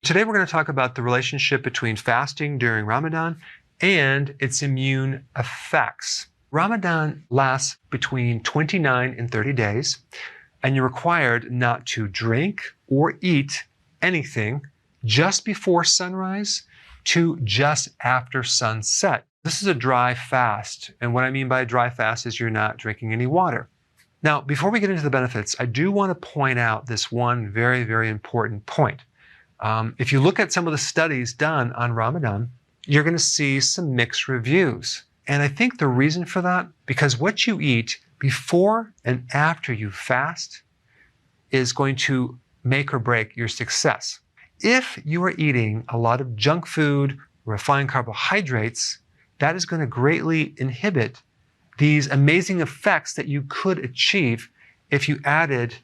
Today we're going to talk about the relationship between fasting during Ramadan and its immune effects. Ramadan lasts between 29 and 30 days, and you're required not to drink or eat anything just before sunrise to just after sunset. This is a dry fast, and what I mean by a dry fast is you're not drinking any water. Now, before we get into the benefits, I do want to point out this one very, very important point. If you look at some of the studies done on Ramadan, you're going to see some mixed reviews. And I think the reason for that, because what you eat before and after you fast is going to make or break your success. If you are eating a lot of junk food, refined carbohydrates, that is going to greatly inhibit these amazing effects that you could achieve if you added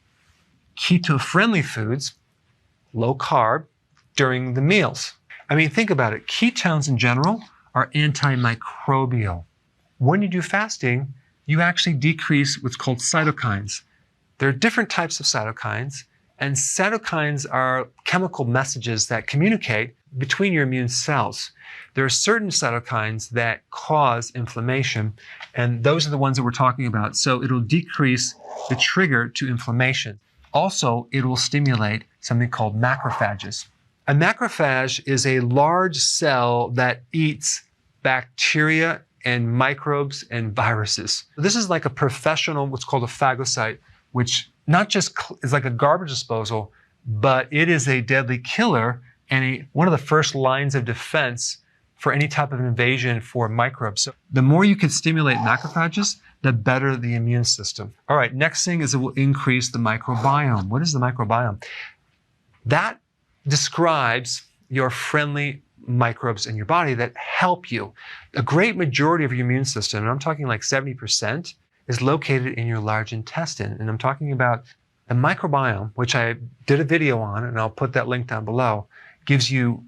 keto-friendly foods, low carb, during the meals. I mean, think about it. Ketones in general are antimicrobial. When you do fasting, you actually decrease what's called cytokines. There are different types of cytokines, and cytokines are chemical messages that communicate between your immune cells. There are certain cytokines that cause inflammation, and those are the ones that we're talking about. So it'll decrease the trigger to inflammation. Also, it will stimulate something called macrophages. A macrophage is a large cell that eats bacteria and microbes and viruses. This is like a professional, what's called a phagocyte, which not just is like a garbage disposal, but it is a deadly killer and one of the first lines of defense for any type of invasion for microbes. So the more you can stimulate macrophages, the better the immune system. All right, next thing is it will increase the microbiome. What is the microbiome? That describes your friendly microbes in your body that help you. A great majority of your immune system, and I'm talking like 70%, is located in your large intestine. And I'm talking about the microbiome, which I did a video on, and I'll put that link down below, gives you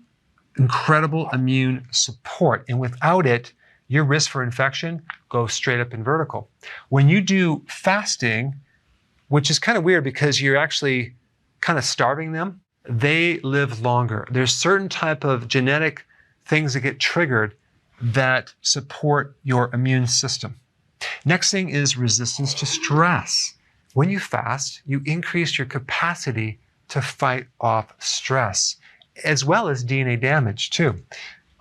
incredible immune support. And without it, your risk for infection goes straight up and vertical. When you do fasting, which is kind of weird because you're actually kind of starving them, they live longer. There's certain type of genetic things that get triggered that support your immune system. Next thing is resistance to stress. When you fast, you increase your capacity to fight off stress, as well as DNA damage too.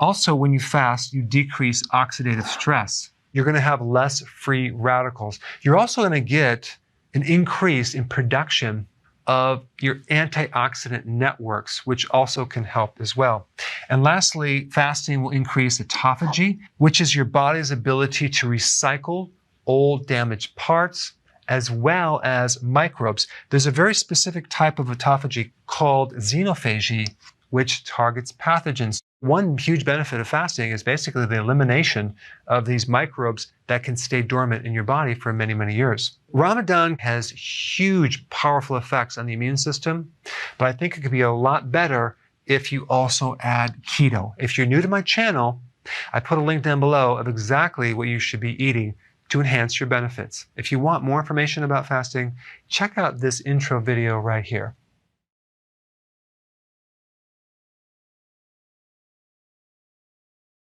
Also, when you fast, you decrease oxidative stress. You're going to have less free radicals. You're also going to get an increase in production of your antioxidant networks, which also can help as well. And lastly, fasting will increase autophagy, which is your body's ability to recycle old damaged parts, as well as microbes. There's a very specific type of autophagy called xenophagy, which targets pathogens. One huge benefit of fasting is basically the elimination of these microbes that can stay dormant in your body for many, many years. Ramadan has huge, powerful effects on the immune system, but I think it could be a lot better if you also add keto. If you're new to my channel, I put a link down below of exactly what you should be eating to enhance your benefits. If you want more information about fasting, check out this intro video right here.